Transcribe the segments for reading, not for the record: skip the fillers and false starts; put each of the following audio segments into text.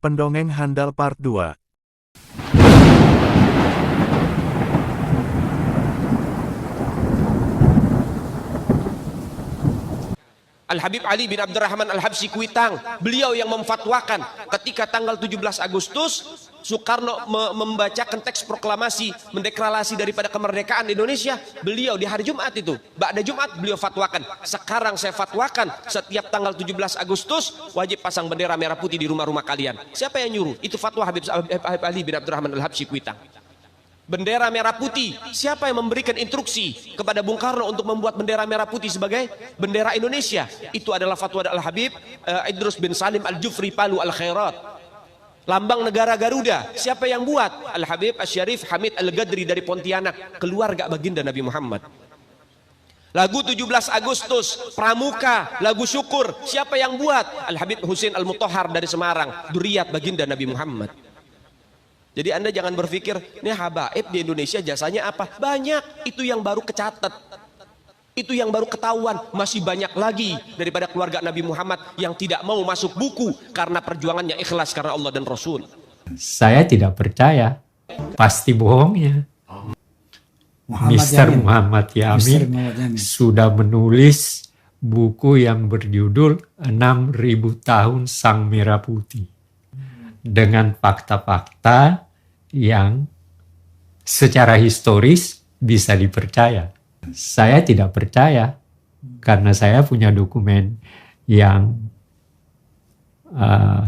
Pendongeng Handal Part 2. Al-Habib Ali bin Abdurrahman Al-Habsyi Kuitang, beliau yang memfatwakan ketika tanggal 17 Agustus Soekarno membacakan teks proklamasi mendeklarasi daripada kemerdekaan Indonesia. Beliau di hari Jumat itu, ba'da Jumat beliau fatwakan, sekarang saya fatwakan setiap tanggal 17 Agustus wajib pasang bendera merah putih di rumah-rumah kalian. Siapa yang nyuruh? Itu fatwa Habib Ali bin Abdurrahman Al-Habsyi Kuitang. Bendera merah putih, siapa yang memberikan instruksi kepada Bung Karno untuk membuat bendera merah putih sebagai bendera Indonesia? Itu adalah fatwa Al-Habib Idrus bin Salim Al-Jufri Palu Al-Khairat. Lambang negara Garuda, siapa yang buat? Al-Habib Asy-Syarif Hamid Al-Gadri dari Pontianak, keluarga baginda Nabi Muhammad. Lagu 17 Agustus, Pramuka, lagu syukur, siapa yang buat? Al-Habib Husain Al-Mutahhar dari Semarang, dzurriyyah baginda Nabi Muhammad. Jadi Anda jangan berpikir, ini habaib di Indonesia jasanya apa? Banyak, itu yang baru kecatat. Itu yang baru ketahuan. Masih banyak lagi daripada keluarga Nabi Muhammad yang tidak mau masuk buku karena perjuangannya ikhlas karena Allah dan Rasul. Saya tidak percaya, pasti bohongnya. Mr. Muhammad Yamin sudah menulis buku yang berjudul 6.000 tahun Sang Merah Putih. Dengan fakta-fakta yang secara historis bisa dipercaya. Saya tidak percaya karena saya punya dokumen yang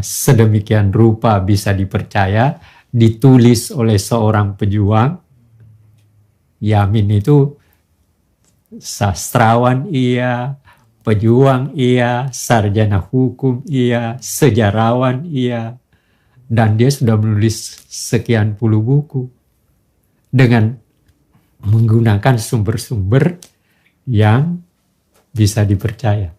sedemikian rupa bisa dipercaya, ditulis oleh seorang pejuang. Yamin itu sastrawan iya, pejuang iya, sarjana hukum iya, sejarawan iya. Dan dia sudah menulis sekian puluh buku dengan menggunakan sumber-sumber yang bisa dipercaya.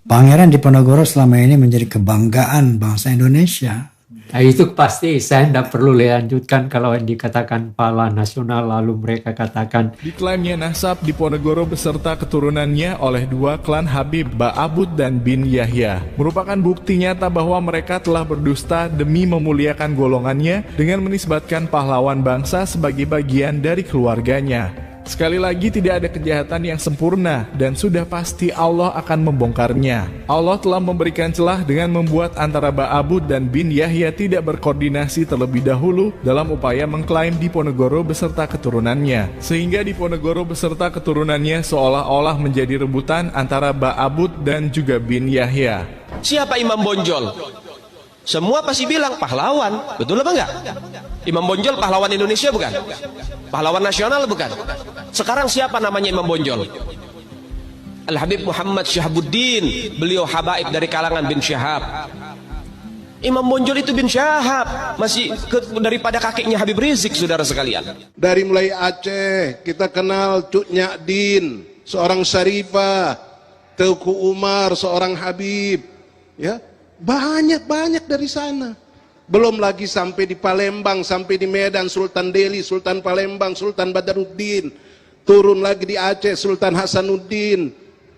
Pangeran Diponegoro selama ini menjadi kebanggaan bangsa Indonesia. Nah, itu pasti saya tidak perlu lanjutkan kalau dikatakan pahlawan nasional lalu mereka katakan. Diklaimnya nasab Diponegoro beserta keturunannya oleh dua klan Habib, Ba'abud dan bin Yahya merupakan bukti nyata bahwa mereka telah berdusta demi memuliakan golongannya dengan menisbatkan pahlawan bangsa sebagai bagian dari keluarganya. Sekali lagi, tidak ada kejahatan yang sempurna dan sudah pasti Allah akan membongkarnya. Allah telah memberikan celah dengan membuat antara Ba'abud dan bin Yahya tidak berkoordinasi terlebih dahulu dalam upaya mengklaim Diponegoro beserta keturunannya. Sehingga Diponegoro beserta keturunannya seolah-olah menjadi rebutan antara Ba'abud dan juga bin Yahya. Siapa Imam Bonjol? Semua pasti bilang pahlawan, betul apa enggak? Imam Bonjol pahlawan Indonesia bukan? Pahlawan nasional bukan? Sekarang siapa namanya Imam Bonjol? Al-Habib Muhammad Syahabuddin, beliau habaib dari kalangan bin Syahab. Imam Bonjol itu bin Syahab, masih daripada kakeknya Habib Rizik, saudara sekalian. Dari mulai Aceh, kita kenal Cuk Nyadin, seorang syarifah, Teuku Umar, seorang Habib, ya. Banyak dari sana. Belum lagi sampai di Palembang, sampai di Medan, Sultan Delhi, Sultan Palembang, Sultan Badaruddin. Turun lagi di Aceh, Sultan Hasanuddin.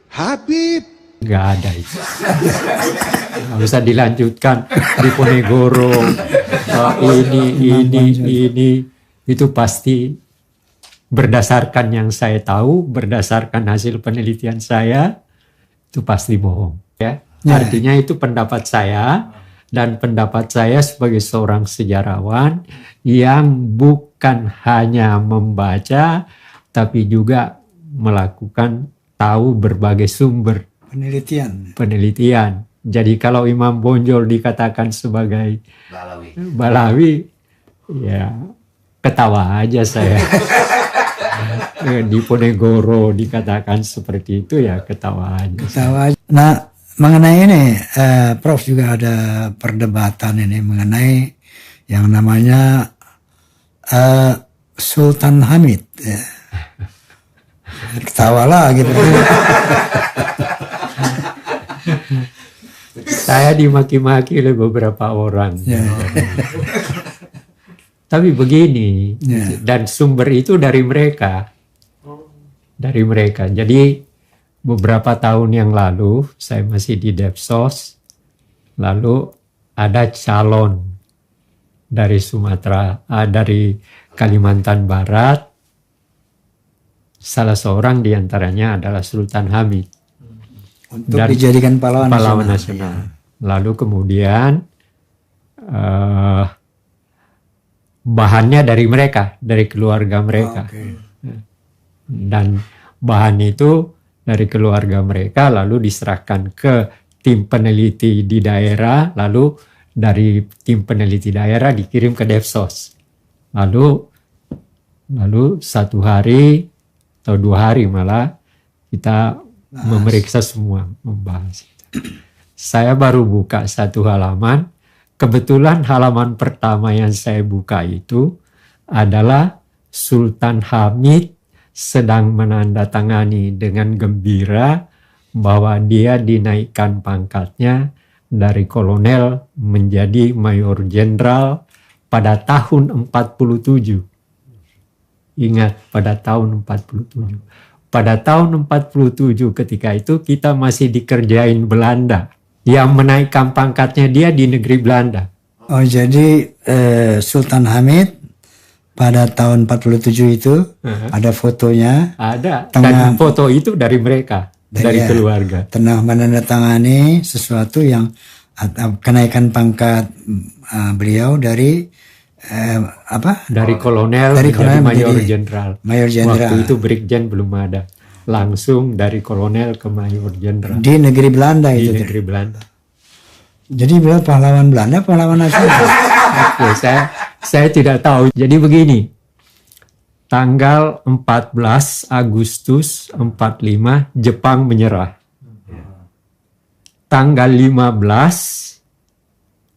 Habib. Nggak ada itu. Nggak usah dilanjutkan. Diponegoro, ini. Itu pasti berdasarkan yang saya tahu, berdasarkan hasil penelitian saya, itu pasti bohong. Ya. Artinya itu pendapat saya, dan pendapat saya sebagai seorang sejarawan yang bukan hanya membaca, tapi juga melakukan tahu berbagai sumber penelitian. Jadi kalau Imam Bonjol dikatakan sebagai Balawi, ya ketawa aja saya. Diponegoro dikatakan seperti itu, ya ketawa aja. Nah, mengenai ini, Prof, juga ada perdebatan ini mengenai yang namanya Sultan Hamid. Ya. Ketawa lah gitu. Saya dimaki-maki oleh beberapa orang. Ya. Tapi begini, ya. Dan sumber itu dari mereka. Jadi beberapa tahun yang lalu, saya masih di Depsos, lalu ada calon dari Sumatera, dari Kalimantan Barat. Salah seorang diantaranya adalah Sultan Hamid. Untuk dijadikan pahlawan nasional. Lalu kemudian bahannya dari mereka, dari keluarga mereka. Dan bahan itu dari keluarga mereka lalu diserahkan ke tim peneliti di daerah, lalu dari tim peneliti daerah dikirim ke Devsos. Lalu satu hari atau 2 hari malah kita memeriksa semua, membahas. Saya baru buka satu halaman. Kebetulan halaman pertama yang saya buka itu adalah Sultan Hamid sedang menandatangani dengan gembira bahwa dia dinaikkan pangkatnya dari kolonel menjadi mayor jenderal pada tahun 47. Ingat, pada tahun 47. Pada tahun 47 ketika itu kita masih dikerjain Belanda. Yang menaikkan pangkatnya dia di negeri Belanda. Oh, jadi Sultan Hamid pada tahun 47 itu ada fotonya. Ada. Dan foto itu dari mereka, dari keluarga. Tengah menandatangani sesuatu yang kenaikan pangkat beliau dari dari kolonel menjadi mayor jenderal. Waktu itu brigjen belum ada. Langsung dari kolonel ke mayor jenderal. Di negeri Belanda itu. Di negeri Belanda. Jadi beliau pahlawan Belanda, pahlawan nasional. Oke, saya tidak tahu. Jadi begini. Tanggal 14 Agustus 45 Jepang menyerah. Tanggal 15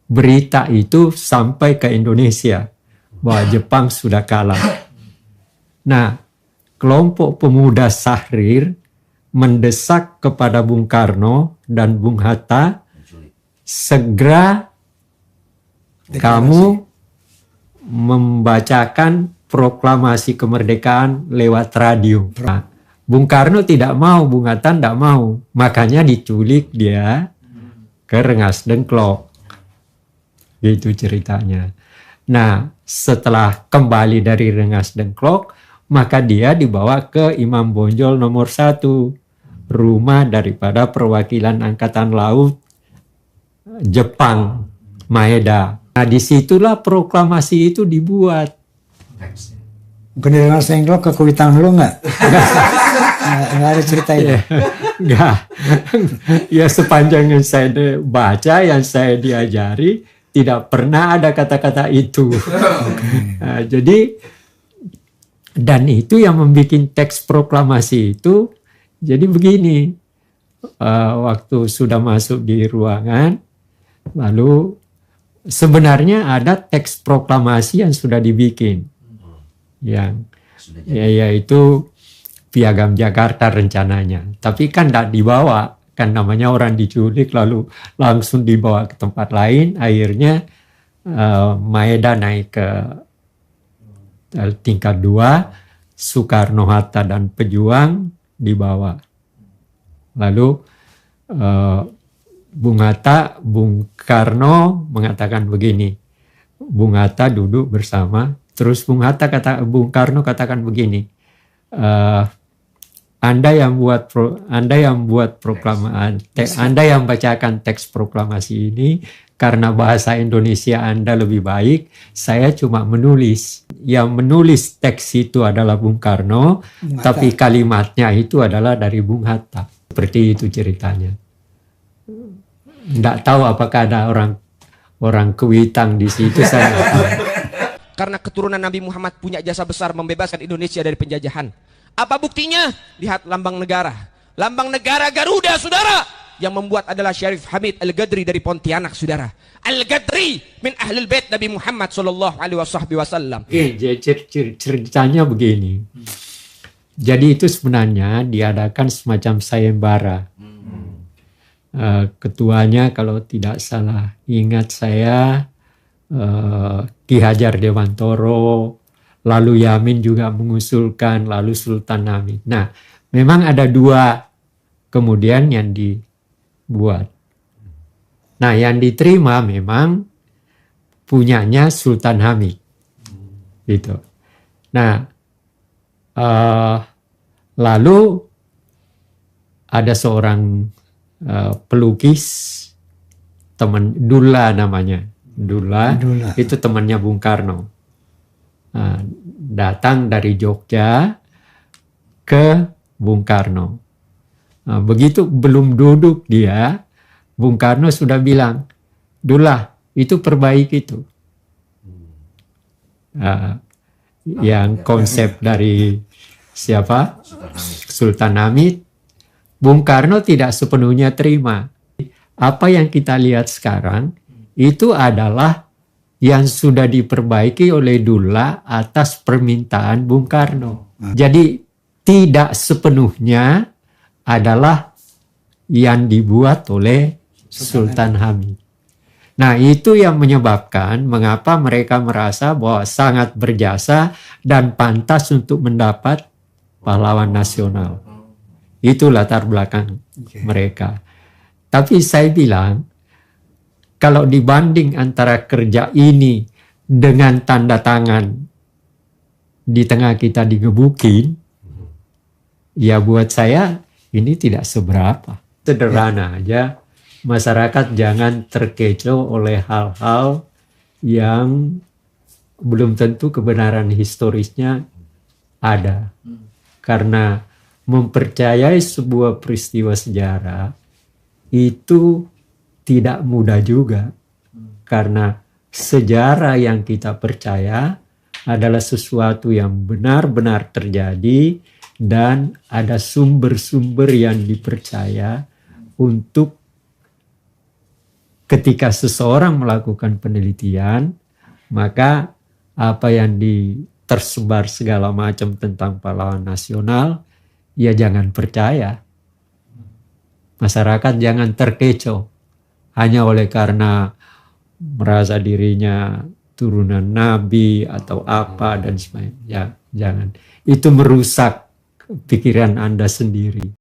berita itu sampai ke Indonesia bahwa Jepang sudah kalah. Nah, kelompok pemuda Sahrir mendesak kepada Bung Karno dan Bung Hatta, segera kamu membacakan proklamasi kemerdekaan lewat radio. Nah, Bung Karno tidak mau, Bung Hatta tidak mau. Makanya diculik dia ke Rengas Dengklok. Itu ceritanya. Nah, setelah kembali dari Rengas Dengklok, maka dia dibawa ke Imam Bonjol nomor 1, rumah daripada perwakilan Angkatan Laut Jepang, Maeda. Nah, disitulah proklamasi itu dibuat. Bukan di Rengas Dengklok ke Kuitang dulu nggak? Nggak ada cerita itu. Nggak. Ya sepanjang yang saya baca, yang saya diajari, tidak pernah ada kata-kata itu. Nah, jadi, dan itu yang membuat teks proklamasi itu, jadi begini, waktu sudah masuk di ruangan, lalu sebenarnya ada teks proklamasi yang sudah dibikin, yang yaitu Piagam Jakarta rencananya, tapi kan tidak dibawa, kan namanya orang diculik lalu langsung dibawa ke tempat lain. Akhirnya Maeda naik ke tingkat 2, Soekarno, Hatta dan pejuang dibawa. Lalu Bung Hatta, Bung Karno mengatakan begini, Bung Hatta duduk bersama, terus Bung Karno katakan begini, Anda yang buat proklamasi, Anda yang bacakan teks proklamasi ini, karena bahasa Indonesia Anda lebih baik, saya cuma menulis. Yang menulis teks itu adalah Bung Karno, tapi kalimatnya itu adalah dari Bung Hatta. Seperti itu ceritanya. Tidak tahu apakah ada orang Kuitang di situ, saya tidak tahu. Karena keturunan Nabi Muhammad punya jasa besar membebaskan Indonesia dari penjajahan. Apa buktinya? Lihat lambang negara. Lambang negara Garuda, saudara. Yang membuat adalah Syarif Hamid Al-Gadri dari Pontianak, saudara. Al-Gadri min Ahlul Bait Nabi Muhammad sallallahu alaihi wasallam. Ceritanya begini. Jadi itu sebenarnya diadakan semacam sayembara. Ketuanya kalau tidak salah ingat saya Ki Hajar Dewantoro, lalu Yamin juga mengusulkan, lalu Sultan Hamid. Nah, memang ada 2 kemudian yang dibuat. Nah, yang diterima memang punyanya Sultan Hamid. Gitu. Nah, lalu ada seorang pelukis, teman Dulla namanya. Dulla. Itu temannya Bung Karno. Datang dari Jogja ke Bung Karno. Begitu belum duduk dia, Bung Karno sudah bilang, Dulla, itu perbaiki itu. Yang konsep dari siapa? Sultan Hamid. Bung Karno tidak sepenuhnya terima. Apa yang kita lihat sekarang itu adalah yang sudah diperbaiki oleh Dulla atas permintaan Bung Karno. Jadi tidak sepenuhnya adalah yang dibuat oleh Sultan Hamid. Nah, itu yang menyebabkan mengapa mereka merasa bahwa sangat berjasa dan pantas untuk mendapat pahlawan nasional. Itu latar belakang mereka. Tapi saya bilang, kalau dibanding antara kerja ini dengan tanda tangan di tengah kita digebukin, ya buat saya ini tidak seberapa. Sederhana aja. Masyarakat jangan terkecoh oleh hal-hal yang belum tentu kebenaran historisnya ada. Karena mempercayai sebuah peristiwa sejarah itu tidak mudah juga. Karena sejarah yang kita percaya adalah sesuatu yang benar-benar terjadi dan ada sumber-sumber yang dipercaya untuk ketika seseorang melakukan penelitian, maka apa yang tersebar segala macam tentang pahlawan nasional, ya jangan percaya. Masyarakat jangan terkecoh hanya oleh karena merasa dirinya turunan nabi atau apa dan sebagainya. Ya, jangan. Itu merusak pikiran Anda sendiri.